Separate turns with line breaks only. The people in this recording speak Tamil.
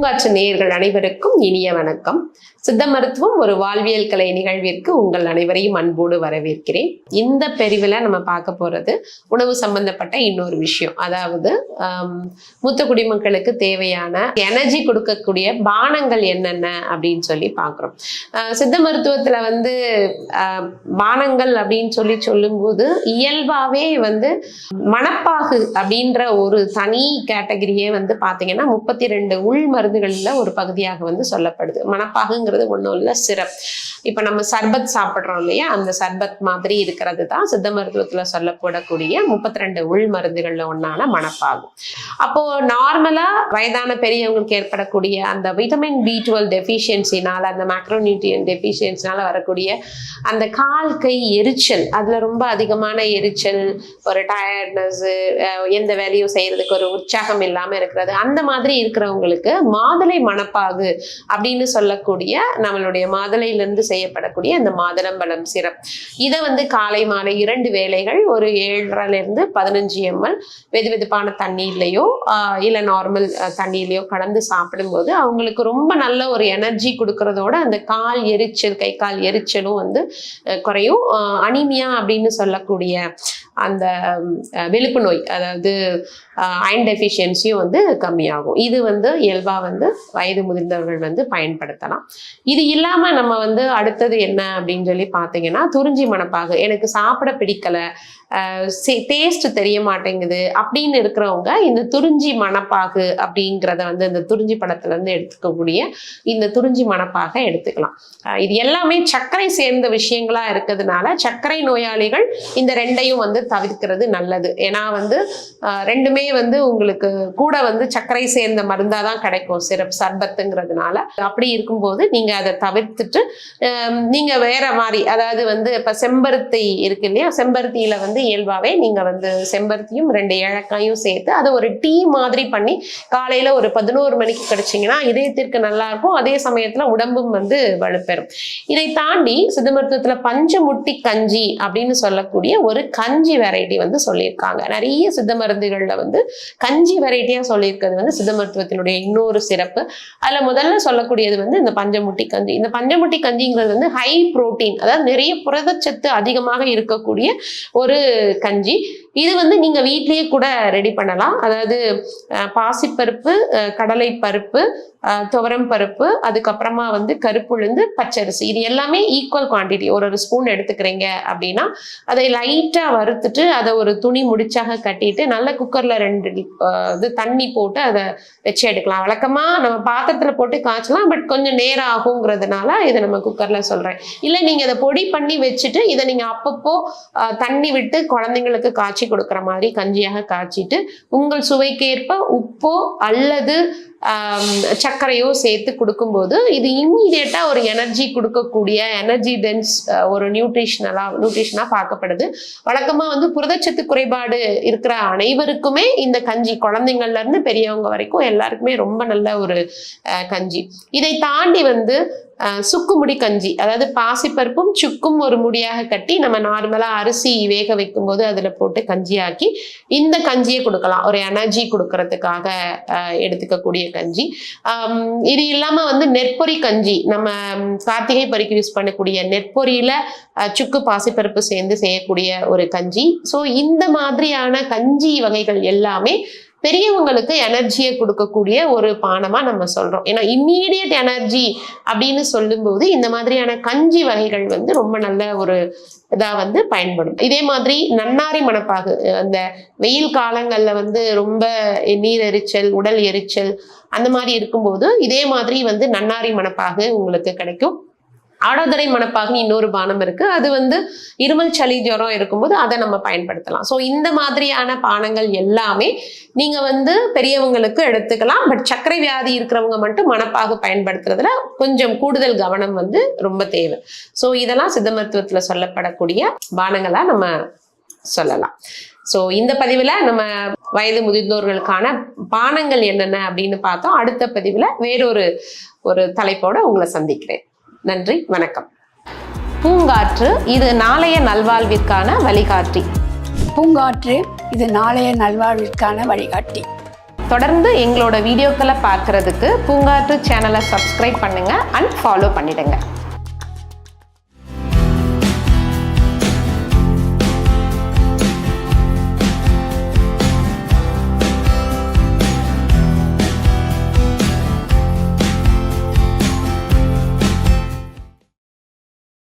பூங்காற்று நேயர்கள் அனைவருக்கும் இனிய வணக்கம். சித்த மருத்துவம் ஒரு வாழ்வியல் கலை நிகழ்விற்கு உங்கள் அனைவரையும் அன்போடு வரவேற்கிறேன். இந்த பிரிவில் நம்ம பார்க்க போறது உணவு சம்பந்தப்பட்ட இன்னொரு விஷயம். அதாவது மூத்த குடிமக்களுக்கு தேவையான எனர்ஜி கொடுக்கக்கூடிய பானங்கள் என்னென்ன அப்படின்னு சொல்லி பார்க்குறோம். சித்த மருத்துவத்துல பானங்கள் அப்படின்னு சொல்லி சொல்லும்போது இயல்பாவே மணப்பாகு அப்படின்ற ஒரு தனி கேட்டகரியே பார்த்தீங்கன்னா 32 உள் மருந்துகள்ல ஒரு பகுதியாக சொல்லப்படுது. மணப்பாகுங்கிறது ஒன்றும் இல்லை, சிரப். இப்ப நம்ம சர்பத் சாப்பிட்றோம் இல்லையா, அந்த சர்பத் மாதிரி இருக்கிறது தான் சித்த மருத்துவத்துல சொல்லப்படக்கூடிய 32 உள் மருந்துகள்ல ஒன்னான மணப்பாகு. அப்போ நார்மலா வயதான பெரியவங்களுக்கு ஏற்படக்கூடிய அந்த விட்டமின் B12 டெஃபிஷியன்சினால, அந்த மேக்ரோநியூட்ரியன் டெஃபிஷியன்சினால வரக்கூடிய அந்த கால் கை எரிச்சல், அதுல ரொம்ப அதிகமான எரிச்சல், ஒரு டயர்ட்னஸ், எந்த வேலையும் செய்யறதுக்கு ஒரு உற்சாகம் இல்லாம இருக்கிறது, அந்த மாதிரி இருக்கிறவங்களுக்கு மாதுளை மணப்பாகு அப்படின்னு சொல்லக்கூடிய நம்மளுடைய மாதுளையிலிருந்து செய்யப்படக்கூடிய அந்த மாதுளம்பழம் சிரப், இதை காலை மாலை 2 வேளைகள் ஒரு 7.5 15 ml வெதுவெதுப்பான தண்ணீர்லையோ இல்ல நார்மல் தண்ணீர்லையோ கலந்து சாப்பிடும்போது அவங்களுக்கு ரொம்ப நல்ல ஒரு எனர்ஜி கொடுக்கறதோட அந்த கால் எரிச்சல், கை கால் எரிச்சலும் குறையும். அனீமியா அப்படின்னு சொல்லக்கூடிய அந்த வெளுப்பு நோய், அதாவது அயன் டெஃபிஷியன்சியும் கம்மியாகும். இது இயல்பா வயது முதிர்ந்தவர்கள் பயன்படுத்தலாம். இது இல்லாம நம்ம அடுத்தது என்ன அப்படின்னு சொல்லி பார்த்தீங்கன்னா, துறிஞ்சி மணப்பாகு. எனக்கு சாப்பிட பிடிக்கல, டேஸ்ட் தெரிய மாட்டேங்குது அப்படின்னு இருக்கிறவங்க இந்த துறிஞ்சி மணப்பாகு அப்படிங்கிறத இந்த துறிஞ்சி பழத்துல இருந்து எடுத்துக்கக்கூடிய இந்த துறிஞ்சி மணப்பாக எடுத்துக்கலாம். இது எல்லாமே சர்க்கரை சேர்ந்த விஷயங்களா இருக்கிறதுனால சர்க்கரை நோயாளிகள் இந்த ரெண்டையும் தவிர்க்கிறது நல்லது. ஏன்னா ரெண்டுமே உங்களுக்கு கூட சர்க்கரை சேர்ந்த மருந்தாதான் கிடைக்கும், சிரப் சர்பத்துங்கிறதுனால. அப்படி இருக்கும்போது நீங்க அதை தவிர்த்துட்டு நீங்க வேற மாதிரி, அதாவது இப்ப செம்பருத்தி இருக்கு இல்லையா, செம்பருத்தியில இயல்பாவே நீங்க செம்பருத்தியும் 2 ஏலக்காயும் சேர்த்து அதை ஒரு டீ மாதிரி பண்ணி காலையில ஒரு 11 மணிக்கு கிடைச்சிங்கன்னா இதயத்திற்கு நல்லா இருக்கும். அதே சமயத்துல உடம்பும் வலுப்பெறும். இதை தாண்டி சித்த மருத்துவத்துல பஞ்சமுட்டி கஞ்சி அப்படின்னு சொல்லக்கூடிய ஒரு கஞ்சி வெரைட்டி சொல்லியிருக்காங்க. நிறைய சித்த மருந்துகள்ல கஞ்சி வெரைட்டியா சொல்லியிருக்கிறது சித்த மருத்துவத்தினுடைய இன்னொரு சிறப்பு. அதுல முதல்ல சொல்லக்கூடியது இந்த பஞ்சமுட்டி கஞ்சி. இந்த பஞ்சமுட்டி கஞ்சிங்கிறது ஹை புரோட்டீன், அதாவது நிறைய புரதச்சத்து அதிகமாக இருக்கக்கூடிய ஒரு கஞ்சி. இது நீங்க வீட்லயே கூட ரெடி பண்ணலாம். அதாவது பாசிப்பருப்பு, கடலை பருப்பு, துவரம் பருப்பு, அதுக்கப்புறமா கருப்புளுந்து, பச்சரிசி, இது எல்லாமே ஈக்குவல் குவான்டிட்டி ஒரு ஸ்பூன் எடுத்துக்கிறீங்க அப்படின்னா அதை லைட்டா வறுத்துட்டு அதை ஒரு துணி முடிச்சாக கட்டிட்டு நல்ல குக்கர்ல 2 தண்ணி போட்டு அதை வச்சு எடுக்கலாம். வழக்கமா நம்ம பாத்திரத்துல போட்டு காய்ச்சலாம், பட் கொஞ்சம் நேரம் ஆகுங்கிறதுனால இதை நம்ம குக்கர்ல சொல்றேன். இல்ல நீங்க இதை பொடி பண்ணி வச்சுட்டு இதை நீங்க அப்பப்போ தண்ணி விட்டு குழந்தைங்களுக்கு காய்ச்சி கொடுக்குற மாதிரி கஞ்சியாக காய்ச்சிட்டு உங்கள் சுவைக்கேற்ப உப்போ அல்லது சர்க்கரையோ சேர்த்து கொடுக்கும்போது இது இம்மீடியட்டா ஒரு எனர்ஜி கொடுக்கக்கூடிய எனர்ஜி டென்ஸ் ஒரு நியூட்ரிஷனா பார்க்கப்படுது. வழக்கமா புரதச்சத்து குறைபாடு இருக்கிற அனைவருக்குமே இந்த கஞ்சி, குழந்தைங்கள்ல இருந்து பெரியவங்க வரைக்கும் எல்லாருக்குமே ரொம்ப நல்ல ஒரு கஞ்சி. இதை தாண்டி சுக்குமுடி கஞ்சி, அதாவது பாசிப்பருப்பும் சுக்கும் ஒரு முடியாக கட்டி நம்ம நார்மலா அரிசி வேக வைக்கும் போது அதுல போட்டு கஞ்சியாக்கி இந்த கஞ்சியை கொடுக்கலாம், ஒரு எனர்ஜி கொடுக்கறதுக்காக எடுத்துக்கக்கூடிய கஞ்சி. இது இல்லாம நெற்பொரி கஞ்சி, நம்ம கார்த்திகை பறிக்கு யூஸ் பண்ணக்கூடிய நெற்பொரியில சுக்கு பாசிப்பருப்பு சேர்ந்து செய்யக்கூடிய ஒரு கஞ்சி. ஸோ இந்த மாதிரியான கஞ்சி வகைகள் எல்லாமே பெரியவங்களுக்கு எனர்ஜியை கொடுக்கக்கூடிய ஒரு பானமா நம்ம சொல்றோம். ஏன்னா இம்மீடியட் எனர்ஜி அப்படின்னு சொல்லும்போது இந்த மாதிரியான கஞ்சி வகைகள் ரொம்ப நல்ல ஒரு இதா பயன்படும். இதே மாதிரி நன்னாரி மணப்பாகு, அந்த வெயில் காலங்கள்ல ரொம்ப நீர் எரிச்சல், உடல் எரிச்சல் அந்த மாதிரி இருக்கும்போது இதே மாதிரி நன்னாரி மணப்பாகு உங்களுக்கு கிடைக்கும். ஆடோதரை மணப்பாகுன்னு இன்னொரு பானம் இருக்கு. அது இருமல், சளி, ஜுரம் இருக்கும்போது அதை நம்ம பயன்படுத்தலாம். ஸோ இந்த மாதிரியான பானங்கள் எல்லாமே நீங்க பெரியவங்களுக்கு எடுத்துக்கலாம். பட் சர்க்கரை வியாதி இருக்கிறவங்க மட்டும் மணப்பாகு பயன்படுத்துறதுல கொஞ்சம் கூடுதல் கவனம் ரொம்ப தேவை. ஸோ இதெல்லாம் சித்த மருத்துவத்துல சொல்லப்படக்கூடிய பானங்களா நம்ம சொல்லலாம். ஸோ இந்த பதிவுல நம்ம வயது முதிர்ந்தோர்களுக்கான பானங்கள் என்னென்ன அப்படின்னு பார்த்தோம். அடுத்த பதிவுல வேறொரு தலைப்போட உங்களை சந்திக்கிறேன். நன்றி, வணக்கம். பூங்காற்று இது நாளைய நல்வாழ்விற்கான வழிகாட்டி.
பூங்காற்று இது நாளைய நல்வாழ்விற்கான வழிகாட்டி.
தொடர்ந்து எங்களோட வீடியோக்களை பார்க்கறதுக்கு பூங்காற்று சேனலை சப்ஸ்கிரைப் பண்ணுங்க அண்ட் ஃபாலோ பண்ணிடுங்க.